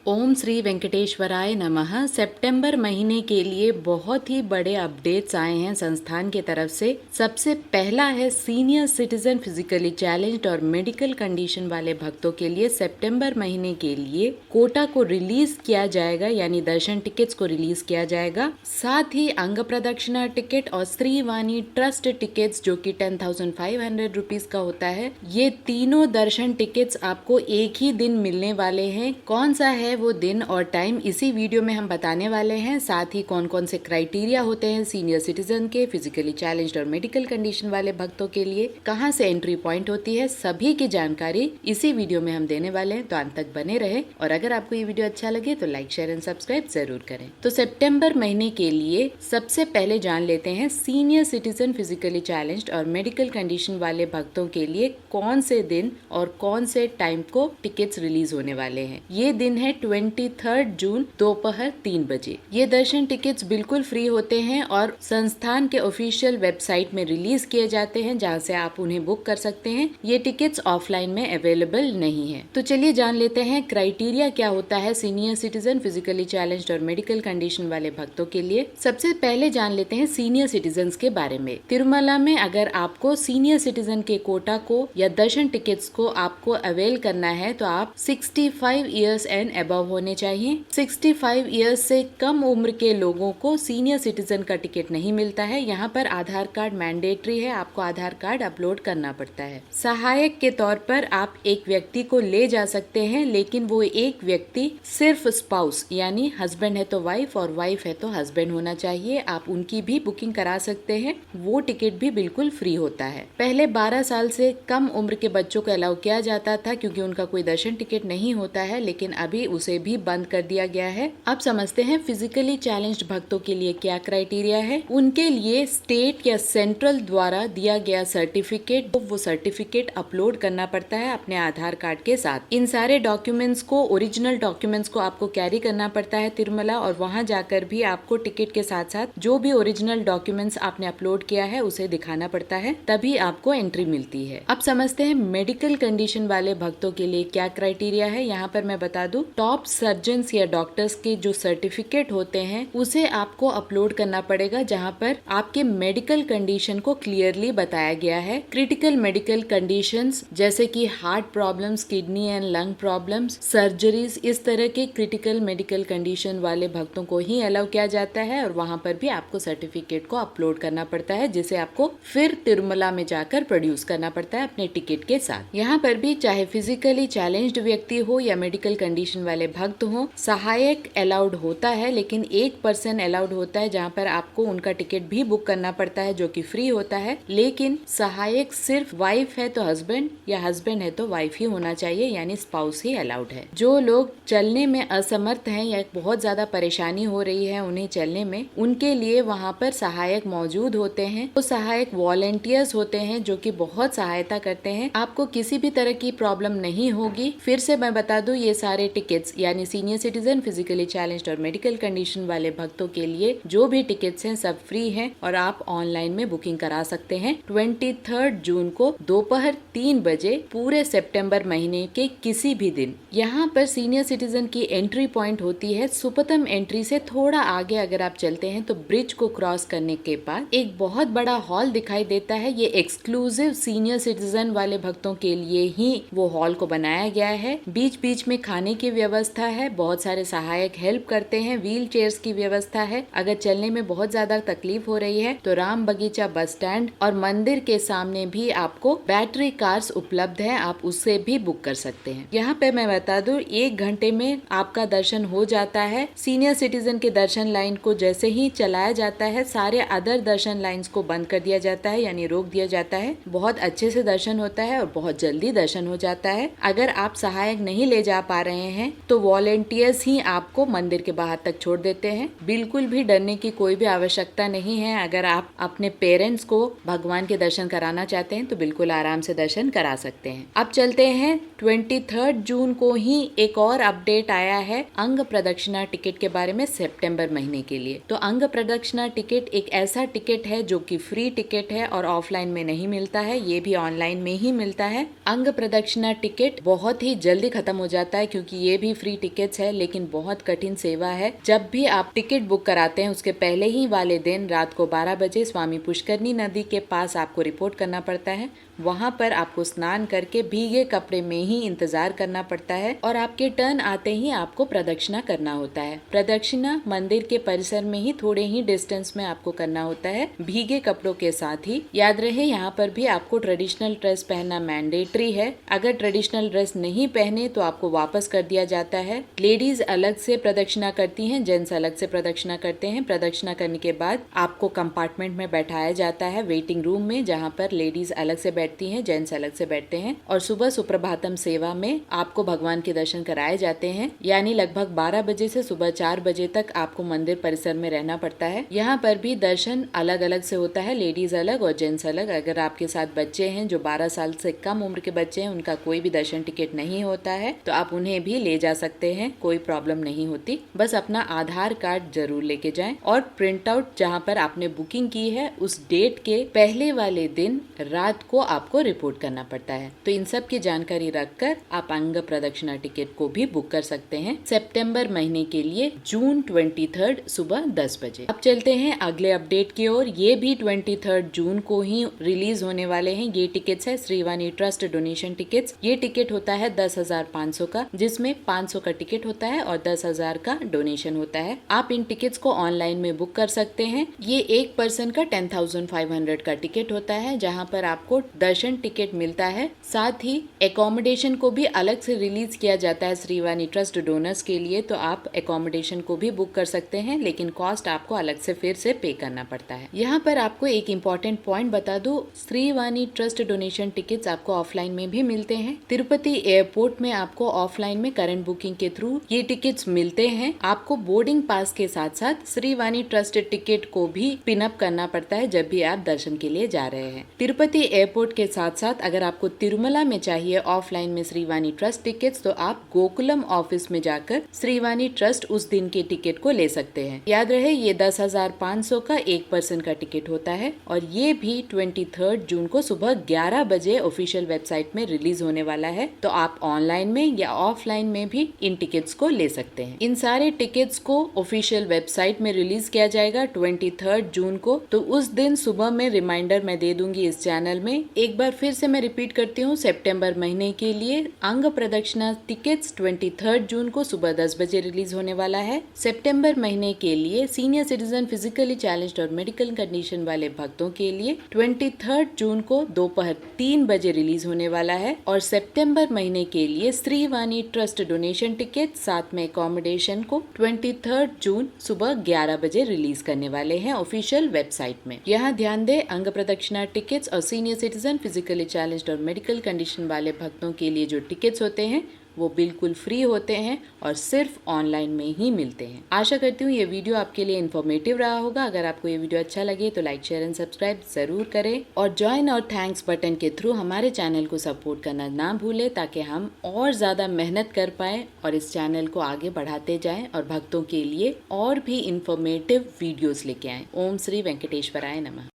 ओम श्री वेंकटेश्वराय नमः। सितंबर महीने के लिए बहुत ही बड़े अपडेट्स आए हैं संस्थान की तरफ से। सबसे पहला है सीनियर सिटीजन फिजिकली चैलेंज्ड और मेडिकल कंडीशन वाले भक्तों के लिए सितंबर महीने के लिए कोटा को रिलीज किया जाएगा, यानी दर्शन टिकट्स को रिलीज किया जाएगा। साथ ही अंग प्रदक्षिणा टिकट और श्रीवाणी ट्रस्ट टिकट्स जो कि 10,500 रुपीज का होता है, ये तीनों दर्शन टिकट्स आपको एक ही दिन मिलने वाले हैं। कौन सा है वो दिन और टाइम इसी वीडियो में हम बताने वाले हैं। साथ ही कौन कौन से क्राइटेरिया होते हैं सीनियर सिटीजन के, फिजिकली चैलेंज्ड और मेडिकल कंडीशन वाले भक्तों के लिए, कहां से एंट्री पॉइंट होती है, सभी की जानकारी इसी वीडियो में हम देने वाले हैं। तो अंत तक बने रहे और अगर आपको ये वीडियो अच्छा लगे तो लाइक शेयर एंड सब्सक्राइब जरूर करें। तो सितंबर महीने के लिए सबसे पहले जान लेते हैं सीनियर सिटीजन फिजिकली चैलेंज्ड और मेडिकल कंडीशन वाले भक्तों के लिए कौन से दिन और कौन से टाइम को टिकट्स रिलीज होने वाले हैं। ये दिन है 23 जून दोपहर 3 बजे। ये दर्शन टिकट्स बिल्कुल फ्री होते हैं और संस्थान के ऑफिशियल वेबसाइट में रिलीज किए जाते हैं, जहां से आप उन्हें बुक कर सकते हैं। ये टिकट्स ऑफलाइन में अवेलेबल नहीं है। तो चलिए जान लेते हैं क्राइटेरिया क्या होता है सीनियर सिटीजन फिजिकली चैलेंज्ड और मेडिकल कंडीशन वाले भक्तों के लिए। सबसे पहले जान लेते हैं सीनियर सिटीजन के बारे में। तिरुमला में अगर आपको सीनियर सिटीजन के कोटा को या दर्शन टिकट्स को आपको अवेल करना है तो आप 65 ईयर्स एंड अबव होने चाहिए। 65 ईयर्स से कम उम्र के लोगों को सीनियर सिटीजन का टिकट नहीं मिलता है। यहाँ पर आधार कार्ड मैंडेटरी है, आपको आधार कार्ड अपलोड करना पड़ता है। सहायक के तौर पर आप एक व्यक्ति को ले जा सकते हैं, लेकिन वो एक व्यक्ति सिर्फ स्पाउस यानी हस्बैंड है तो वाइफ और वाइफ है तो हस्बैंड होना चाहिए। आप उनकी भी बुकिंग करा सकते हैं, वो टिकट भी बिल्कुल फ्री होता है। पहले 12 साल से कम उम्र के बच्चों को अलाउ किया जाता था क्योंकि उनका कोई दर्शन टिकट नहीं होता है, लेकिन अभी उसे भी बंद कर दिया गया है। अब समझते हैं फिजिकली चैलेंज्ड भक्तों के लिए क्या क्राइटेरिया है। उनके लिए स्टेट या सेंट्रल द्वारा दिया गया सर्टिफिकेट, वो सर्टिफिकेट अपलोड करना पड़ता है अपने आधार कार्ड के साथ। इन सारे डॉक्यूमेंट्स को, ओरिजिनल डॉक्यूमेंट्स को आपको कैरी करना पड़ता है तिरुमला, और वहां जाकर भी आपको टिकट के साथ साथ जो भी ओरिजिनल डॉक्यूमेंट्स आपने अपलोड किया है उसे दिखाना पड़ता है, तभी आपको एंट्री मिलती है। अब समझते हैं मेडिकल कंडीशन वाले भक्तों के लिए क्या क्राइटेरिया है। यहाँ पर मैं बता दूं, टॉप सर्जन्स या डॉक्टर्स के जो सर्टिफिकेट होते हैं उसे आपको अपलोड करना पड़ेगा, जहां पर आपके मेडिकल कंडीशन को क्लियरली बताया गया है। क्रिटिकल मेडिकल कंडीशंस जैसे कि heart problems, kidney and lung problems, surgeries, इस तरह के क्रिटिकल मेडिकल कंडीशन वाले भक्तों को ही अलाउ किया जाता है और वहां पर भी आपको सर्टिफिकेट को अपलोड करना पड़ता है, जिसे आपको फिर तिरुमला में जाकर प्रोड्यूस करना पड़ता है अपने टिकट के साथ। यहाँ पर भी चाहे फिजिकली चैलेंज्ड व्यक्ति हो या मेडिकल कंडीशन वाले भक्त हो, सहायक अलाउड होता है, लेकिन एक पर्सन अलाउड होता है जहाँ पर आपको उनका टिकट भी बुक करना पड़ता है जो कि फ्री होता है। लेकिन सहायक सिर्फ वाइफ है तो हस्बैंड या हस्बैंड है तो वाइफ ही होना चाहिए, यानी स्पाउस ही अलाउड है। जो लोग चलने में असमर्थ हैं या बहुत ज्यादा परेशानी हो रही है उन्हें चलने में, उनके लिए वहाँ पर सहायक मौजूद होते हैं। वो सहायक वॉलेंटियर्स होते हैं जो कि बहुत सहायता करते हैं। आपको किसी भी तरह की प्रॉब्लम नहीं होगी। फिर से मैं बता दूं, ये सारे टिकट्स यानी सीनियर सिटीजन, फिजिकली चैलेंज्ड और मेडिकल कंडीशन वाले भक्तों के लिए जो भी टिकट्स हैं सब फ्री हैं और आप ऑनलाइन में बुकिंग करा सकते हैं 23 जून को दोपहर 3 बजे पूरे सितंबर महीने के किसी भी दिन। यहाँ पर सीनियर सिटीजन की एंट्री पॉइंट होती है सुपतम एंट्री से थोड़ा आगे। अगर आप चलते हैं तो ब्रिज को क्रॉस करने के बाद एक बहुत बड़ा हॉल दिखाई देता है। ये एक्सक्लूसिव सीनियर सिटीजन वाले भक्तों के लिए ही वो हॉल को बनाया गया है। बीच बीच में खाने की व्यवस्था है, बहुत सारे सहायक हेल्प करते हैं, व्हील चेयर्स की व्यवस्था है। अगर चलने में बहुत ज्यादा तकलीफ हो रही है तो राम बगीचा बस स्टैंड और मंदिर के सामने भी आपको बैटरी कार्स उपलब्ध है, आप उससे भी बुक कर सकते हैं। यहाँ पे मैं बता दूं, 1 घंटे में आपका दर्शन हो जाता है। सीनियर सिटीजन के दर्शन लाइन को जैसे ही चलाया जाता है, सारे अदर दर्शन लाइन्स को बंद कर दिया जाता है, यानी रोक दिया जाता है। बहुत अच्छे से दर्शन होता है और बहुत जल्दी दर्शन हो जाता है। अगर आप सहायक नहीं ले जा पा रहे हैं तो वॉलेंटियर्स ही आपको मंदिर के बाहर तक छोड़ देते हैं। बिल्कुल भी डरने की कोई भी आवश्यकता नहीं है। अगर आप अपने पेरेंट्स को भगवान के दर्शन कराना चाहते हैं तो बिल्कुल आराम से दर्शन करा सकते हैं। अब चलते हैं 23 जून को ही एक और अपडेट आया है अंग प्रदक्षिणा टिकट के बारे में सितंबर महीने के लिए। तो अंग प्रदक्षिणा टिकट एक ऐसा टिकट है जो कि फ्री टिकट है और ऑफलाइन में नहीं मिलता है, ये भी ऑनलाइन में ही मिलता है। अंग प्रदक्षिणा टिकट बहुत ही जल्दी खत्म हो जाता है क्योंकि ये भी फ्री टिकट्स है, लेकिन बहुत कठिन सेवा है। जब भी आप टिकट बुक कराते हैं उसके पहले ही वाले दिन रात को 12 बजे स्वामी पुष्करनी नदी के पास आपको रिपोर्ट करना पड़ता है। वहाँ पर आपको स्नान करके भीगे कपड़े में ही इंतजार करना पड़ता है और आपके टर्न आते ही आपको प्रदक्षिणा करना होता है। प्रदक्षिणा मंदिर के परिसर में ही थोड़े ही डिस्टेंस में आपको करना होता है, भीगे कपड़ों के साथ ही। याद रहे यहाँ पर भी आपको ट्रेडिशनल ड्रेस पहनना मैंडेटरी है। अगर ट्रेडिशनल ड्रेस नहीं पहने तो आपको वापस कर दिया जाता है। लेडीज अलग से प्रदक्षिणा करती हैं, जेंट्स अलग से प्रदक्षिणा करते हैं। प्रदक्षिणा करने के बाद आपको कंपार्टमेंट में बैठाया जाता है, वेटिंग रूम में, जहाँ पर लेडीज अलग से बैठती हैं, जेंट्स अलग से बैठते हैं। और सुबह सुप्रभातम सेवा में आपको भगवान के दर्शन कराए जाते हैं। यानी लगभग 12 बजे से सुबह 4 बजे तक आपको मंदिर परिसर में रहना पड़ता है। यहाँ पर भी दर्शन अलग अलग से होता है, लेडीज अलग और जेंट्स अलग। अगर आपके साथ बच्चे हैं जो 12 साल से कम उम्र के बच्चे हैं, उनका कोई भी दर्शन टिकट नहीं होता है तो आप उन्हें भी ले जा सकते हैं, कोई प्रॉब्लम नहीं होती। बस अपना आधार कार्ड जरूर लेके जाएं और प्रिंट आउट जहाँ पर आपने बुकिंग की है उस डेट के पहले वाले दिन रात को आपको रिपोर्ट करना पड़ता है। तो इन सब की जानकारी रखकर आप अंग प्रदक्षिणा टिकट को भी बुक कर सकते हैं सितंबर महीने के लिए, जून 23 सुबह 10 बजे। अब चलते हैं अगले अपडेट की ओर। ये भी 23 जून को ही रिलीज होने वाले हैं। ये टिकट्स है श्रीवाणी ट्रस्ट डोनेशन टिकट्स। ये टिकट होता है 10,500 का, जिसमें 500 का टिकट होता है और 10,000 का डोनेशन होता है। आप इन टिकट्स को ऑनलाइन में बुक कर सकते हैं। ये एक पर्सन का 10,500 का टिकट होता है, जहाँ पर आपको दर्शन टिकट मिलता है। साथ ही एकोमोडेशन को भी अलग से रिलीज किया जाता है श्रीवाणी ट्रस्ट डोनर्स के लिए, तो आप एकोमोडेशन को भी बुक कर सकते हैं, लेकिन कॉस्ट आपको अलग से फिर से पे करना पड़ता है। यहाँ पर आपको एक इम्पोर्टेंट पॉइंट बता दूं, श्रीवाणी ट्रस्ट डोनेशन टिकट्स आपको ऑफलाइन में भी मिलते हैं। तिरुपति एयरपोर्ट में आपको ऑफलाइन में करंट बुकिंग के थ्रू ये टिकट्स मिलते हैं। आपको बोर्डिंग पास के साथ साथ श्रीवाणी ट्रस्ट टिकट को भी पिन अप करना पड़ता है जब भी आप दर्शन के लिए जा रहे हैं। तिरुपति एयरपोर्ट के साथ साथ अगर आपको तिरुमला में चाहिए ऑफलाइन में श्रीवाणी ट्रस्ट टिकट्स, तो आप गोकुलम ऑफिस में जाकर श्रीवाणी ट्रस्ट उस दिन के टिकट को ले सकते हैं। याद रहे ये 10,500 का एक पर्सन का टिकट होता है और ये भी 23 जून को सुबह 11 बजे ऑफिशियल वेबसाइट में रिलीज होने वाला है। तो आप ऑनलाइन में या ऑफलाइन में भी इन टिकट्स को ले सकते हैं। इन सारे टिकट्स को ऑफिशियल वेबसाइट में रिलीज किया जाएगा 23 जून को। तो उस दिन सुबह में रिमाइंडर मैं दे दूंगी इस चैनल में। एक बार फिर से मैं रिपीट करती हूँ, सितंबर महीने के लिए अंग प्रदक्षिणा टिकट्स 23 जून को सुबह 10 बजे रिलीज होने वाला है। सितंबर महीने के लिए सीनियर सिटीजन, फिजिकली चैलेंज्ड और मेडिकल कंडीशन वाले भक्तों के लिए 23 जून को दोपहर 3 बजे रिलीज होने वाला है। और सितंबर महीने के लिए श्रीवाणी ट्रस्ट डोनेशन टिकट साथ में एकोमोडेशन को 23 जून सुबह 11 बजे रिलीज करने वाले हैं ऑफिशियल वेबसाइट में। यहाँ ध्यान दें, अंग प्रदक्षिणा टिकट्स और सीनियर सिटीजन, फिजिकली चैलेंज्ड और मेडिकल कंडीशन वाले भक्तों के लिए जो टिकट्स होते हैं वो बिल्कुल फ्री होते हैं और सिर्फ ऑनलाइन में ही मिलते हैं। आशा करती हूँ ये वीडियो आपके लिए इन्फॉर्मेटिव रहा होगा। अगर आपको ये वीडियो अच्छा लगे तो लाइक, शेयर एंड सब्सक्राइब जरूर करें और ज्वाइन और थैंक्स बटन के थ्रू हमारे चैनल को सपोर्ट करना ना भूलें, ताकि हम और ज्यादा मेहनत कर पाए और इस चैनल को आगे बढ़ाते जाएं और भक्तों के लिए और भी इन्फॉर्मेटिव वीडियोस लेके आए। ओम श्री वेंकटेश्वराय नमः।